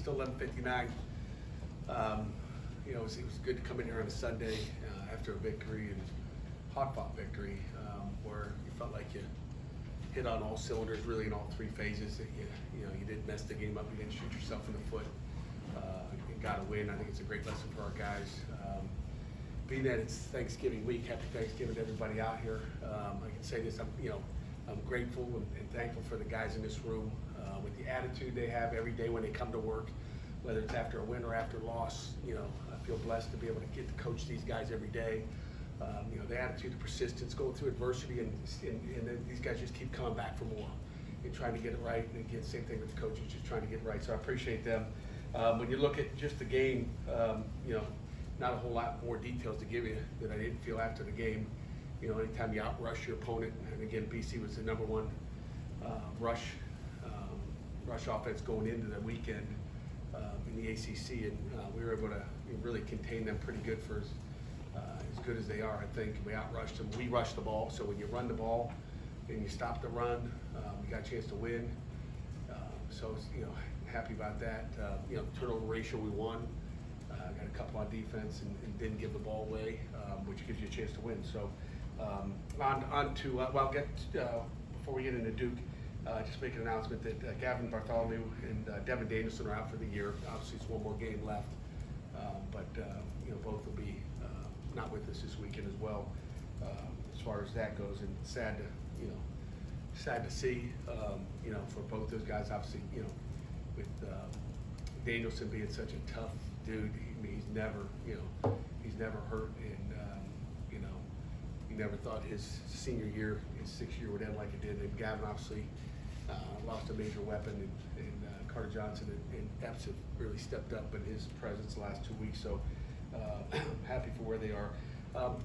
still 11:59. It was good to come in here on a Sunday after a victory and hard-fought victory where you felt like you hit on all cylinders, really in all three phases. That you didn't mess the game up, you didn't shoot yourself in the foot, and got a win. I think it's a great lesson for our guys. Being that it's Thanksgiving week, happy Thanksgiving to everybody out here. I can say this: I'm grateful and thankful for the guys in this room with the attitude they have every day when they come to work, whether it's after a win or after a loss. I feel blessed to be able to get to coach these guys every day. The attitude, the persistence, going through adversity, and then these guys just keep coming back for more and trying to get it right. And again, same thing with the coaches, just trying to get it right. So I appreciate them. When you look at just the game, not a whole lot more details to give you that I didn't feel after the game. Anytime you outrush your opponent, and again, BC was the number one rush offense going into the weekend in the ACC, and we were able to really contain them pretty good for as good as they are. I think we outrushed them. We rushed the ball, so when you run the ball and you stop the run, we got a chance to win. So happy about that. Turnover ratio, we won. Got a couple on defense and didn't give the ball away, which gives you a chance to win. So on to before we get into Duke, just make an announcement that Gavin Bartholomew and Devin Danielson are out for the year. Obviously, it's one more game left, but both will be not with us this weekend as well. As far as that goes, and sad to see, for both those guys. Obviously, with Danielson being such a tough dude, he's never hurt, and he never thought his senior year, his 6th year would end like it did. And Gavin obviously lost a major weapon, and Carter Johnson and Epps have really stepped up in his presence the last 2 weeks. So happy for where they are,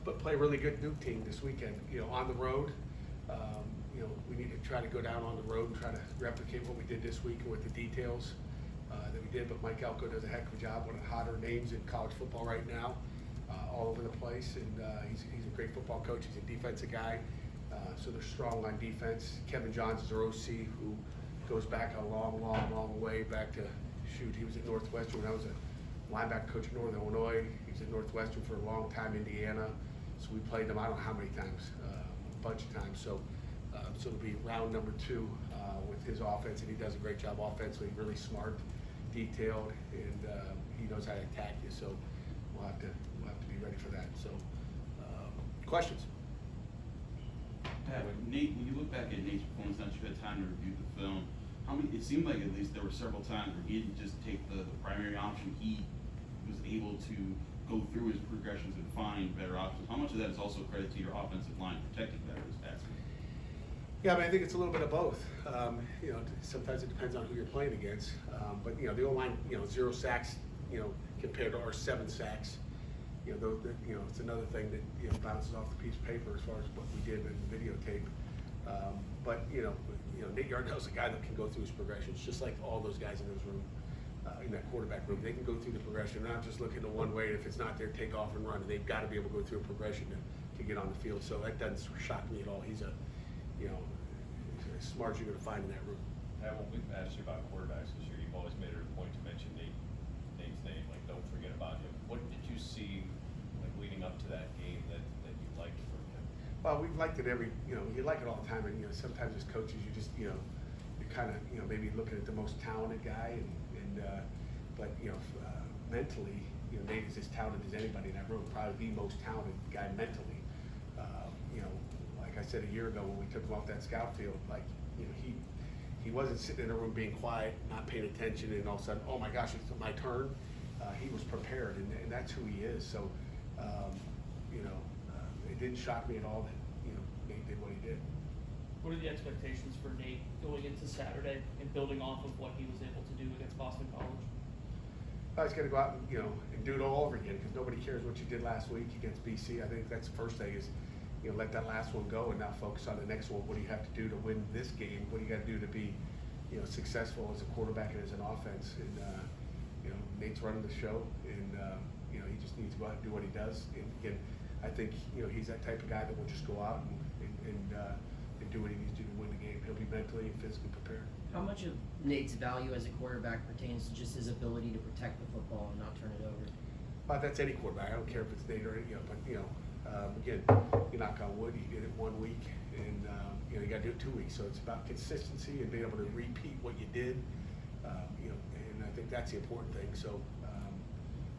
but play a really good Duke team this weekend. On the road, we need to try to go down on the road and try to replicate what we did this week with the details that we did. But Mike Elko does a heck of a job. One of the hotter names in college football right now, all over the place, and he's a great football coach. He's a defensive guy, so they're strong on defense. Kevin Johns is our OC, who goes back a long way back to he was at Northwestern when I was a linebacker coach at Northern Illinois. He was at Northwestern for a long time, Indiana. So we played them I don't know how many times, a bunch of times. So it'll be round number 2 with his offense, and he does a great job offensively. Really smart, detailed, and he knows how to attack you. So we'll have to be ready for that. So questions? Pat, Nate, when you look back at Nate's performance, now that you've had time to review the film, it seemed like at least there were several times where he didn't just take the primary option. He was able to go through his progressions and find better options. How much of that is also credit to your offensive line protecting better this past week? Yeah, I think it's a little bit of both. Sometimes it depends on who you're playing against. But the O-line, 0 sacks, compared to our 7 sacks. It's another thing that bounces off the piece of paper as far as what we did in the videotape. But Nate Yardell's a guy that can go through his progressions, just like all those guys in this room, in that quarterback room. They can go through the progression, not just looking to one way. If it's not there, take off and run. They've got to be able to go through a progression to get on the field. So that doesn't shock me at all. He's as smart as you're going to find in that room. Pat, when we've asked you about quarterbacks this year, you've always made it a point to mention Nate's name. Like, don't forget about him. What did you see leading up to that game that you liked from him? Well, we've liked it you like it all the time, and sometimes as coaches, you just you're kind of maybe looking at the most talented guy, but mentally, Nate is as talented as anybody in that room. Probably the most talented guy mentally. Like I said a year ago when we took him off that scout field, he wasn't sitting in a room being quiet, not paying attention, and all of a sudden, oh my gosh, it's my turn. He was prepared, and that's who he is. So, it didn't shock me at all that Nate did what he did. What are the expectations for Nate going into Saturday and building off of what he was able to do against Boston College? He's got to go out and and do it all over again, because nobody cares what you did last week against BC. I think that's the first thing is let that last one go and now focus on the next one. What do you have to do to win this game? What do you got to do to be successful as a quarterback and as an offense? And Nate's running the show, and he just needs to go out and do what he does. And again, I think he's that type of guy that will just go out and and do what he needs to do to win the game. He'll be mentally and physically prepared. How much of Nate's value as a quarterback pertains to just his ability to protect the football and not turn it over? But that's any quarterback. I don't care if it's Nate or but again, you knock on wood, you did it 1 week, and you got to do it 2 weeks. So it's about consistency and being able to repeat what you did. And I think that's the important thing. So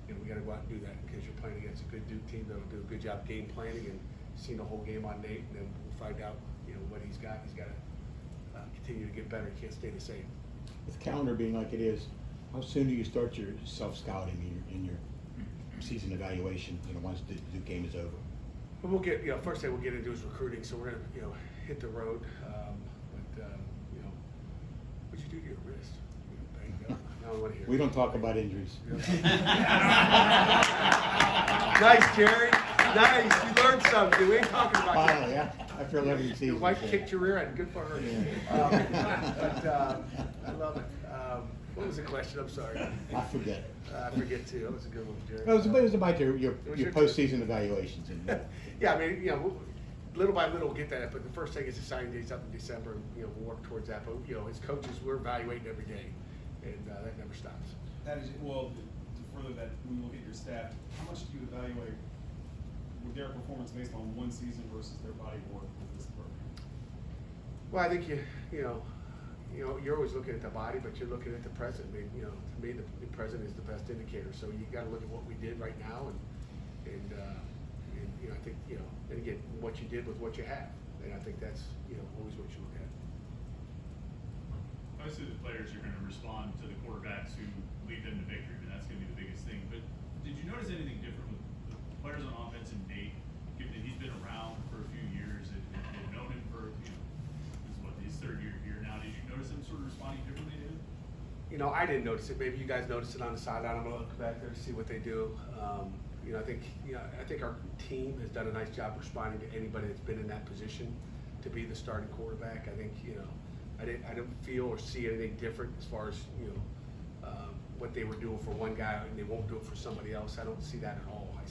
we got to go out and do that because you're playing against a good Duke team that'll do a good job game planning and seeing the whole game on Nate, and then we'll find out what he's got. He's got to continue to get better. He can't stay the same. With calendar being like it is, how soon do you start your self-scouting in your season evaluation, once the game is over? But we'll get, first thing we'll get into is recruiting, so we're gonna, hit the road. What'd you do to your wrist? Banged up. Now I want to hear. We don't talk about injuries. Nice, Jerry. Nice. You learned something. We ain't talking about that. Finally, after 11 seasons. Your wife kicked your rear end. Good for her. Yeah. I love it. What was the question? I'm sorry. I forget. I forget too. That was a good one, Jerry. It was about your was your postseason evaluations. Yeah, I mean, little by little we'll get that. But the first thing is the signing date's up in December, and we'll work towards that. But as coaches, we're evaluating every day, and that never stops. That is, well, to further that, when you look at your staff, how much do you evaluate with their performance based on one season versus their body of work with this program? Well, I think you're always looking at the body, but you're looking at the present. I mean, to me, the present is the best indicator. So you got to look at what we did right now, and I think and again, what you did with what you have, and I think that's always what you look at. Obviously, the players are going to respond to the quarterbacks who lead them to victory, and that's going to be the biggest thing. But did you notice anything different with the players on offense and Nate, given that he's been around for a few years and they've known him for his third year here now? Did you notice him sort of responding differently to him? I didn't notice it. Maybe you guys noticed it on the sideline. I'm gonna look back there to see what they do. I think our team has done a nice job responding to anybody that's been in that position to be the starting quarterback. I think I didn't feel or see anything different as far as what they were doing for one guy and they won't do it for somebody else. I don't see that at all. I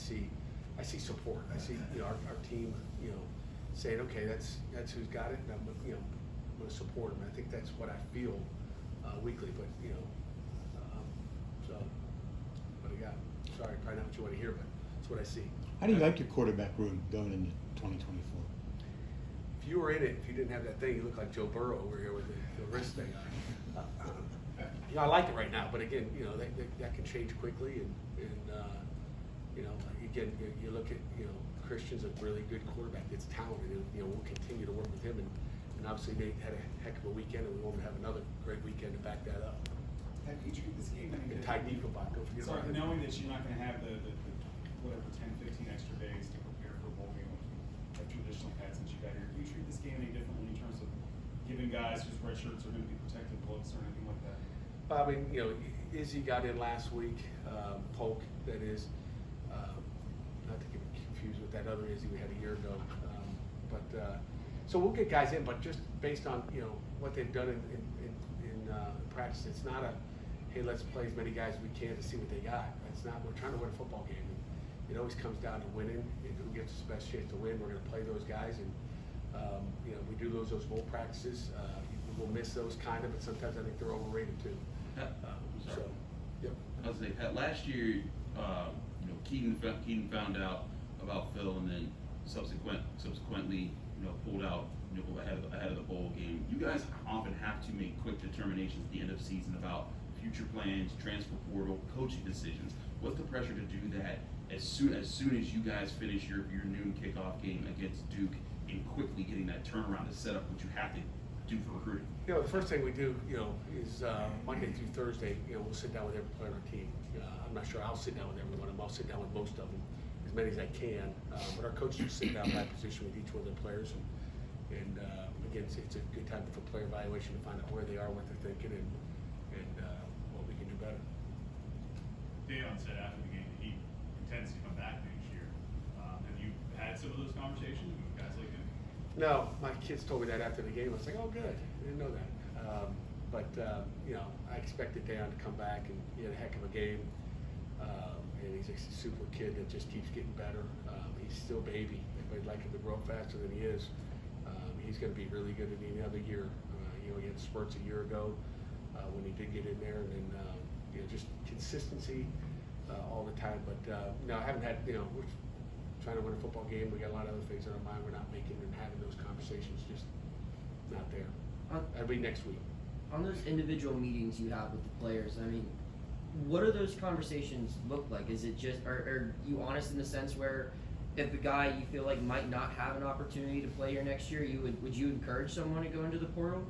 see support. I see our team saying, okay, that's who's got it, and I'm going to support him. I think that's what I feel weekly. But so what I got. Sorry, probably not what you want to hear, but that's what I see. How do you like your quarterback room going into 2024? If you were in it, if you didn't have that thing, you look like Joe Burrow over here with the wrist thing. I like it right now, but again, that can change quickly, and again, you look at Christian's a really good quarterback. It's talented, and we'll continue to work with him, and obviously Nate had a heck of a weekend, and we want to have another great weekend to back that up. Have you treated this game any And Ty Diefenbach, don't forget So about him. knowing that you're not going to have the whatever 10, 15 extra days to prepare for a bowl game like traditionally had since you got here, do you treat this game any differently in terms of giving guys whose red shirts are going to be protected looks or anything like that? I mean, Izzy got in last week, Polk, that is, not to get confused with that other Izzy we had a year ago. So we'll get guys in, but just based on, what they've done in practice, it's not a, hey, let's play as many guys as we can to see what they got. That's not, we're trying to win a football game. And it always comes down to winning, and who gets the best chance to win. We're going to play those guys, and, we do lose those bowl practices. We'll miss those kind of, but sometimes I think they're overrated too. So, yep. I was saying, Pat, last year, Keaton found out about Phil, and then subsequently, pulled out ahead of the bowl game. You guys often have to make quick determinations at the end of the season about future plans, transfer portal, coaching decisions. What's the pressure to do that as soon as you guys finish your noon kickoff game against Duke, and quickly getting that turnaround to set up what you have to do for recruiting? The first thing we do, is Monday through Thursday, we'll sit down with every player on our team. I'm not sure I'll sit down with every one of them. I'll sit down with most of them, as many as I can. But our coaches will sit down by position with each one of the players. And again, it's a good time for player evaluation to find out where they are, what they're thinking, and what we can do better. Deion said after the game that he intends to come back next year. Have you had some of those conversations with guys like him? No, my kids told me that after the game. I was like, oh, good. I didn't know that. I expected Deion to come back, and he had a heck of a game. And he's a super kid that just keeps getting better. He's still a baby. Everybody'd like him to grow faster than he is. He he's going to be really good in any other year. You know, he had spurts a year ago when he did get in there, and then you know, just consistency all the time. But no, I haven't had, you know, we're trying to win a football game. We got a lot of other things in our mind. We're not making and having those conversations. Just not there. That'll be next week. On those individual meetings you have with the players, I mean, what do those conversations look like? Is it just, are you honest in the sense where if a guy you feel like might not have an opportunity to play here next year, would you encourage someone to go into the portal?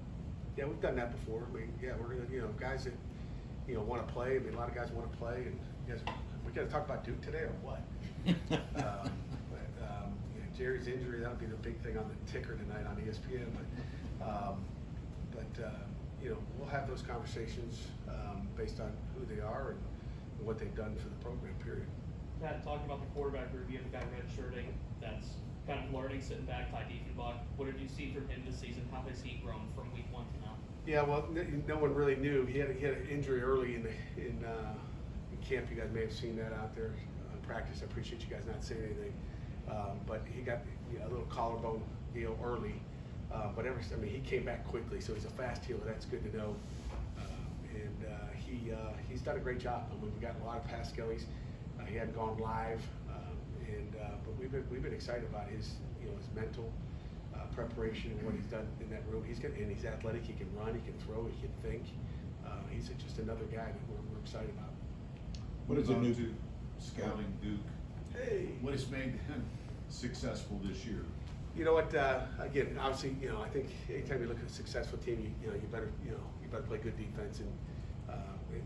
Yeah, we've done that before. I mean, yeah, we're gonna, you know, guys that, you know, want to play. I mean, a lot of guys want to play, and you guys, we got to talk about Duke today or what? Yeah, Jerry's injury, that'll be the big thing on the ticker tonight on ESPN. But you know, we'll have those conversations based on who they are and what they've done for the program. Period. Pat, talking about the quarterback group, you have a guy redshirting that's kind of learning, sitting back, Ty Diefenbach. What did you see from him this season? How has he grown from week 1 to now? Yeah, well, no one really knew. He had an injury early in camp. You guys may have seen that out there in practice. I appreciate you guys not saying anything. But he got a little collarbone deal early. But I mean, he came back quickly, so he's a fast healer. That's good to know. He's done a great job. I mean, we got a lot of pass skellies. He hadn't gone live, but we've been excited about his mental preparation and what he's done in that room. He's athletic. He can run. He can throw. He can think. He's just another guy that we're excited about. What is a new to scouting Duke? Hey. What has made them successful this year? You know what? Again, obviously, you know, I think anytime you look at a successful team, you better play good defense, and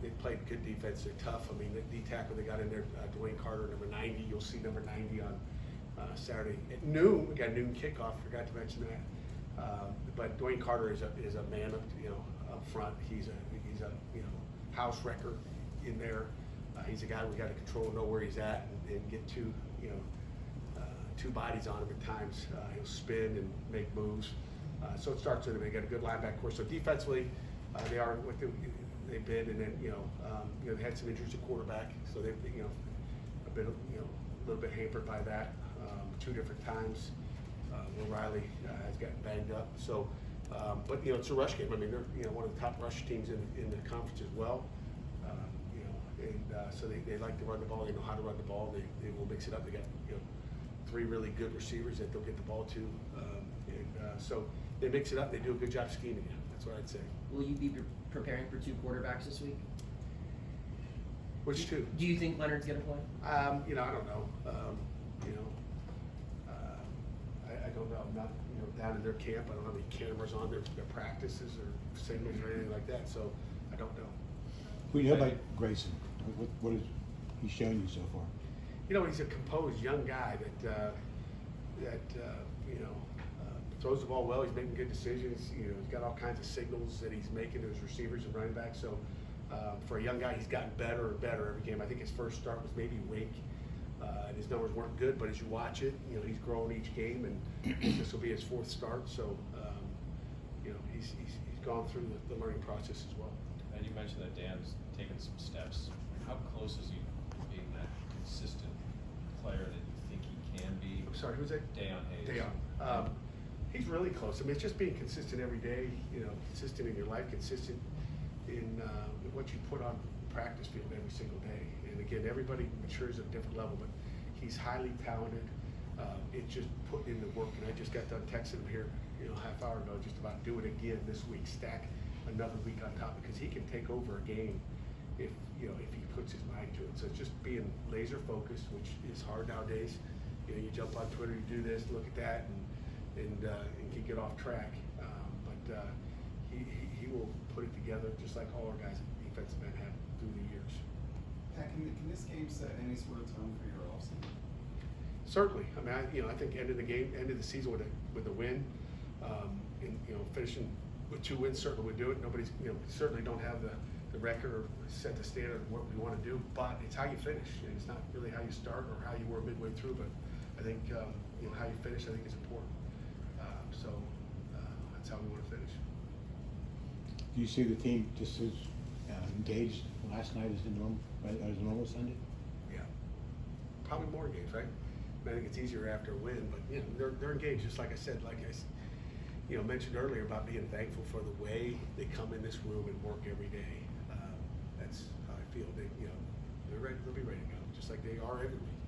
they played good defense. They're tough. I mean, the D tackle they got in there, Dwayne Carter, number 90. You'll see number 90 on Saturday at noon. We got a noon kickoff. Forgot to mention that. But Dwayne Carter is a man up front. He's a house wrecker in there. He's a guy we got to control, know where he's at, and get two bodies on him at times. He'll spin and make moves. So it starts with him. They got a good linebacker core. So defensively, they are what they've been, and then they had some injuries at quarterback, so they've a little bit hampered by that. 2 different times. Will Riley has gotten banged up. So, but it's a rush game. I mean, they're one of the top rush teams in the conference as well. So they like to run the ball. They know how to run the ball. They will mix it up. They got 3 really good receivers that they'll get the ball to, so they mix it up. They do a good job scheming it. That's what I'd say. Will you be preparing for 2 quarterbacks this week? Which 2? Do you think Leonard's gonna play? I don't know. I don't know. I'm not down in their camp. I don't have any cameras on their practices or signals or anything like that. So I don't know. Who do you know about Grayson? What has he shown you so far? He's a composed young guy that throws the ball well. He's making good decisions. He's got all kinds of signals that he's making to his receivers and running backs. So for a young guy, he's gotten better and better every game. I think his first start was maybe Wake, and his numbers weren't good. But as you watch it, he's growing each game, and this will be his 4th start. So he's gone through the learning process as well. And you mentioned that Dan's taken some steps. How close is he to being that consistent player that you think he can be? I'm sorry, who's that? Dayon Hayes. Dayon. He's really close. I mean, it's just being consistent every day, consistent in your life, consistent in what you put on the practice field every single day. And again, everybody matures at a different level, but he's highly talented. It's just putting in the work. And I just got done texting him here, half hour ago, just about do it again this week, stack another week on top, because he can take over a game if he puts his mind to it. So it's just being laser focused, which is hard nowadays. You jump on Twitter, you do this, look at that, and can get off track. But he will put it together just like all our guys at defensive end have through the years. Pat, can this game set any sort of tone for your offseason? Certainly. I mean, I think end of the season with a win, and finishing with 2 wins certainly would do it. Nobody's certainly don't have the record or set the standard of what we want to do, but it's how you finish, and it's not really how you start or how you were midway through. But I think how you finish, I think, is important. So that's how we want to finish. Do you see the team just as engaged last night as a normal Sunday? Yeah, probably more engaged, right? I think it's easier after a win, but they're engaged. Just like I said, mentioned earlier about being thankful for the way they come in this room and work every day. That's how I feel. They'll be ready to go, just like they are every week.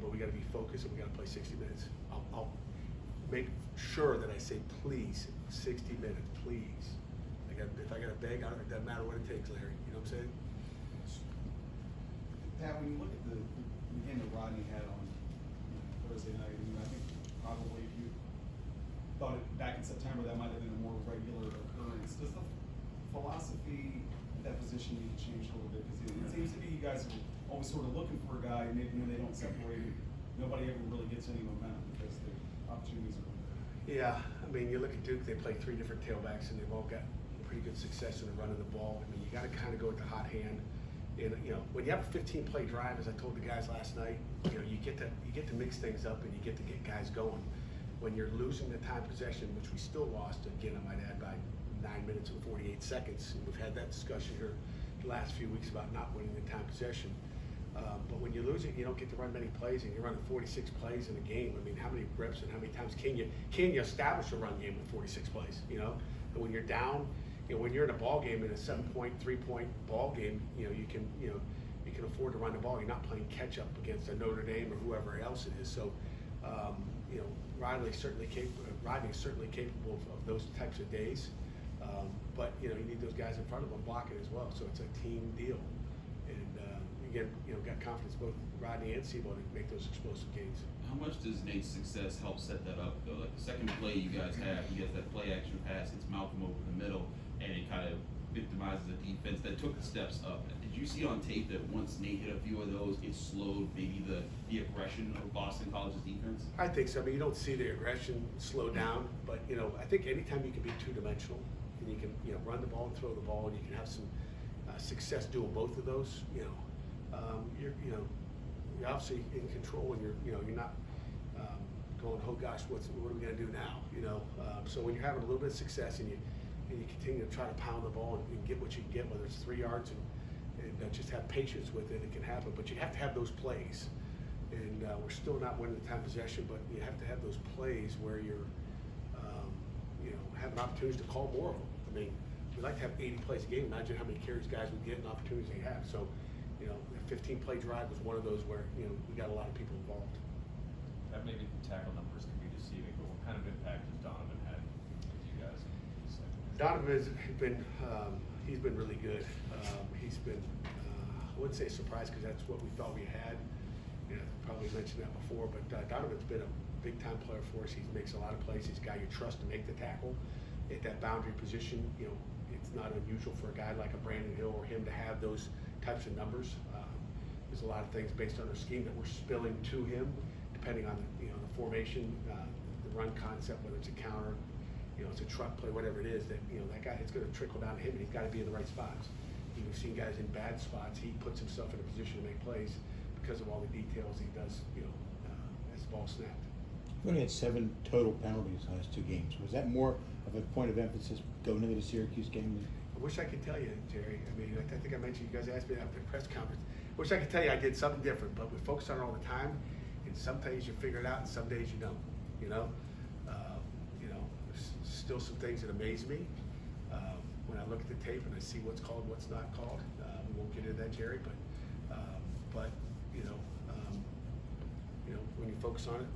But we got to be focused and we got to play 60 minutes. I'll make sure that I say, please, 60 minutes, please. If I got to beg, it doesn't matter what it takes, Larry. You know what I'm saying? Pat, when you look at the game that Rodney had on Thursday night, I think probably if you thought it back in September, that might have been a more regular occurrence. Does the philosophy at that position need to change a little bit? Because it seems to be you guys are always sort of looking for a guy, maybe when they don't separate, nobody ever really gets any momentum because the opportunities are there. Yeah, I mean, you look at Duke, they play 3 different tailbacks and they've all got pretty good success in the running the ball. I mean, you got to kind of go with the hot hand. And when you have a 15-play drive, as I told the guys last night, you get to mix things up and you get to get guys going. When you're losing the time possession, which we still lost, again, I might add, by 9 minutes and 48 seconds. And we've had that discussion here the last few weeks about not winning the time possession. But when you lose it, you don't get to run many plays, and you're running 46 plays in a game. I mean, how many reps and how many times can you establish a run game with 46 plays? And when you're down, when you're in a ball game, in a 7-point, 3-point ball game, you can afford to run the ball. You're not playing catch up against a Notre Dame or whoever else it is. So, Rodney's certainly capable of those types of days. But you need those guys in front of him blocking as well. So it's a team deal. And again, got confidence both Rodney and Sebo to make those explosive gains. How much does Nate's success help set that up, though? Like the second play you guys have, he has that play action pass, it's Malcolm over the middle, and it kind of victimizes the defense that took the steps up. Did you see on tape that once Nate hit a few of those, it slowed maybe the aggression of Boston College's defense? I think so. I mean, you don't see the aggression slow down, but I think anytime you can be two-dimensional and you can run the ball and throw the ball, and you can have some success doing both of those, you're obviously in control, and you're not going, oh gosh, what are we going to do now? So when you're having a little bit of success and you continue to try to pound the ball and get what you can get, whether it's 3 yards and just have patience with it, it can happen. But you have to have those plays, and we're still not winning the time possession, but you have to have those plays where you're having opportunities to call more of them. I mean, we like to have 80 plays a game. Imagine how many carries guys would get and opportunities they have. So, the 15-play drive was one of those where we got a lot of people involved. That maybe the tackle numbers can be deceiving, but what kind of impact has Donovan had with you guys? Donovan's he's been really good. He's been, I wouldn't say a surprise because that's what we thought we had. Probably mentioned that before, but Donovan's been a big-time player for us. He makes a lot of plays. He's a guy you trust to make the tackle at that boundary position. It's not unusual for a guy like a Brandon Hill or him to have those types of numbers. There's a lot of things based on our scheme that we're spilling to him, depending on the formation, the run concept, whether it's a counter, it's a truck play, whatever it is. That that guy, it's going to trickle down to him, and he's got to be in the right spots. We've seen guys in bad spots. He puts himself in a position to make plays because of all the details he does. As the ball snapped. We only had 7 total penalties in the last 2 games. Was that more of a point of emphasis going into the Syracuse game? I wish I could tell you, Jerry. I mean, I think I mentioned, you guys asked me after the press conference. I wish I could tell you I did something different, but we focus on it all the time, and some days you figure it out, and some days you don't. There's still some things that amaze me when I look at the tape and I see what's called, what's not called. We won't get into that, Jerry, but when you focus on it,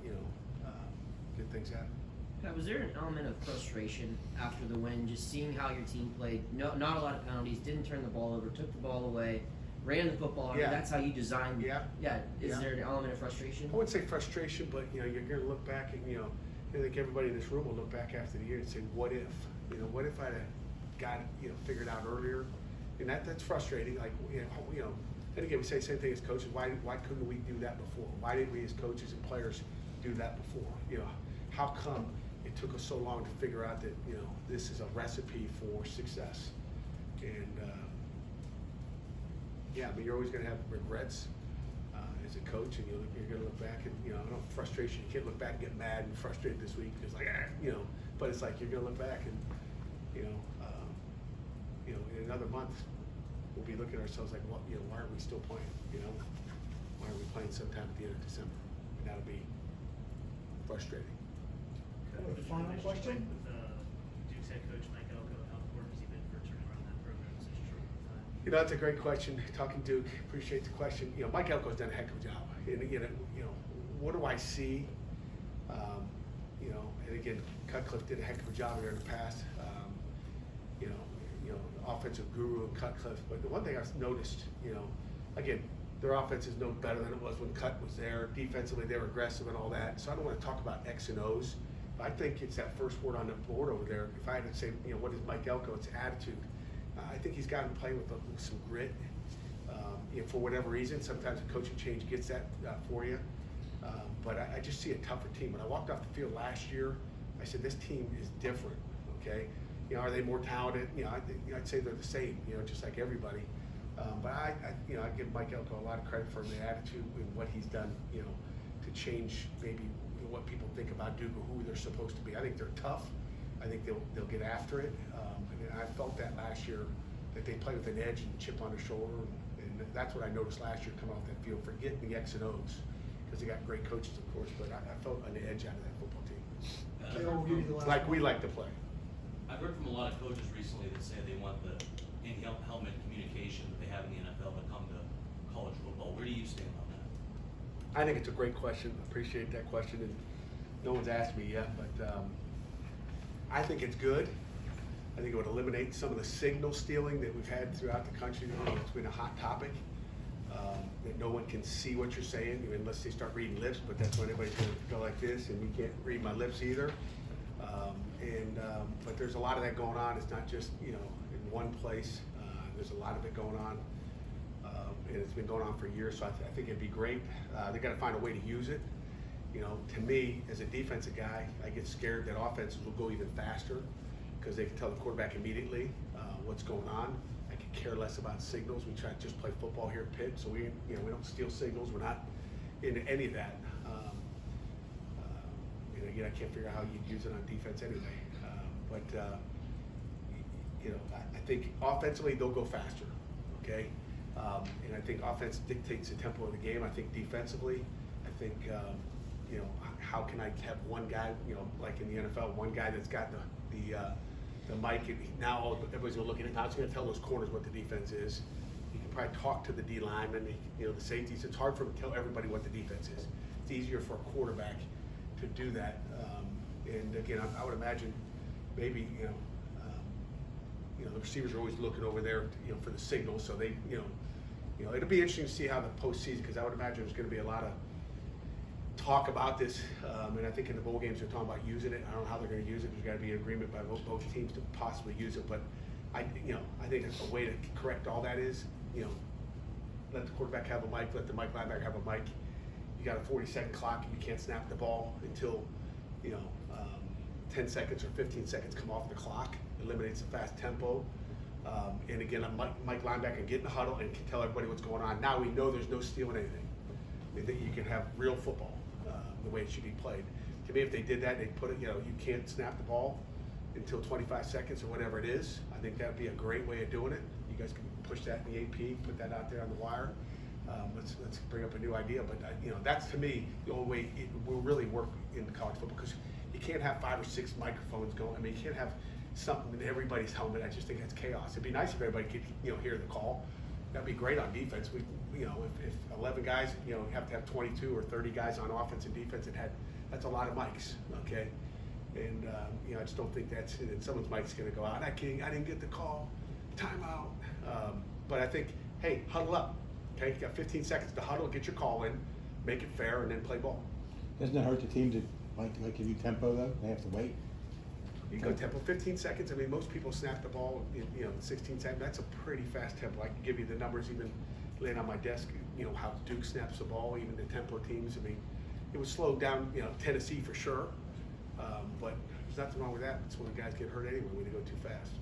good things happen. Pat, was there an element of frustration after the win, just seeing how your team played? No, not a lot of penalties, didn't turn the ball over, took the ball away, ran the football. I mean, that's how you designed. Yeah. Yeah. Is Yeah. there an element of frustration? I wouldn't say frustration, but you're going to look back and I think everybody in this room will look back after the year and say, what if? What if I'd have got it, figured out earlier? And that's frustrating. Like then again, we say the same thing as coaches. Why couldn't we do that before? Why didn't we as coaches and players do that before? How come it took us so long to figure out that this is a recipe for success? And I mean, you're always going to have regrets as a coach, and you're going to look back and I don't know, frustration. You can't look back and get mad and frustrated this week because but it's like you're going to look back and in another month we'll be looking at ourselves like, why are we still playing? Why are we playing sometime at the end of December? And that'll be frustrating. Final question? With head coach Mike Elko, how important has he been for turning around that program in such a short amount of time? You know, that's a great question. Talking Duke, appreciate the question. You know, Mike Elko's done a heck of a job. And what do I see? You know, and again, Cutcliffe did a heck of a job here in the past. Offensive guru and Cutcliffe. But the one thing I've noticed, again, their offense is no better than it was when Cut was there. Defensively, they were aggressive and all that. So I don't want to talk about X and O's. But I think it's that first word on the board over there. If I had to say, what is Mike Elko? It's attitude. I think he's gotten to play with some grit. For whatever reason, sometimes a coaching change gets that for you. But I just see a tougher team. When I walked off the field last year, I said, this team is different, okay? Are they more talented? I'd say they're the same, just like everybody. But I give Mike Elko a lot of credit for the attitude and what he's done, to change maybe what people think about Duke or who they're supposed to be. I think they're tough. I think they'll get after it. And I felt that last year, that they play with an edge and chip on their shoulder. And that's what I noticed last year coming off that field. Forget the X and O's, because they got great coaches, of course, but I felt an edge out of that football team. Like we like to play. I've heard from a lot of coaches recently that say they want the in-helmet communication that they have in the NFL to come to college football. Where do you stand on that? I think it's a great question. Appreciate that question, and no one's asked me yet, but I think it's good. I think it would eliminate some of the signal stealing that we've had throughout the country. It's been a hot topic, that no one can see what you're saying unless they start reading lips, but that's when everybody's going to go like this, and you can't read my lips either. But there's a lot of that going on. It's not just, in one place. There's a lot of it going on, and it's been going on for years, so I think it'd be great. They got to find a way to use it. To me, as a defensive guy, I get scared that offenses will go even faster because they can tell the quarterback immediately what's going on. I could care less about signals. We try to just play football here at Pitt, so we don't steal signals. We're not into any of that. Again, I can't figure out how you'd use it on defense anyway. I think offensively they'll go faster, okay? And I think offense dictates the tempo of the game. I think defensively, how can I have one guy, like in the NFL, one guy that's got the mic, and now everybody's gonna look at it, now it's gonna tell those corners what the defense is. You can probably talk to the D linemen, the safeties. It's hard for them to tell everybody what the defense is. It's easier for a quarterback to do that. And again, I would imagine maybe, the receivers are always looking over there, for the signal. So they, it'll be interesting to see how the postseason, because I would imagine there's going to be a lot of talk about this. And I think in the bowl games they're talking about using it. I don't know how they're going to use it. There's got to be agreement by both teams to possibly use it. But I think a way to correct all that is, let the quarterback have a mic, let the mic linebacker have a mic. You got a 40-second clock, and you can't snap the ball until 10 seconds or 15 seconds come off the clock. Eliminates the fast tempo. And again, a Mike linebacker can get in the huddle and can tell everybody what's going on. Now we know there's no stealing anything. That you can have real football the way it should be played. To me, if they did that, they'd put it, you can't snap the ball until 25 seconds or whatever it is. I think that'd be a great way of doing it. You guys can push that in the AP, put that out there on the wire. Let's bring up a new idea. But that's to me the only way it will really work in college football, because you can't have 5 or 6 microphones going. I mean, you can't have something in everybody's helmet. I just think that's chaos. It'd be nice if everybody could hear the call. That'd be great on defense. We if 11 guys, you have to have 22 or 30 guys on offense and defense, that's a lot of mics, okay? And I just don't think that's it. And someone's mic's going to go out. I didn't get the call, timeout. But I think, hey, huddle up. Okay, you got 15 seconds to huddle, get your call in, make it fair, and then play ball. Doesn't it hurt the team to give you tempo though? They have to wait. You go tempo, 15 seconds. I mean, most people snap the ball in 16 seconds. That's a pretty fast tempo. I can give you the numbers even laying on my desk. How Duke snaps the ball, even the tempo teams. I mean, it was slowed down. Tennessee for sure, but there's nothing wrong with that. It's when the guys get hurt anyway when they go too fast.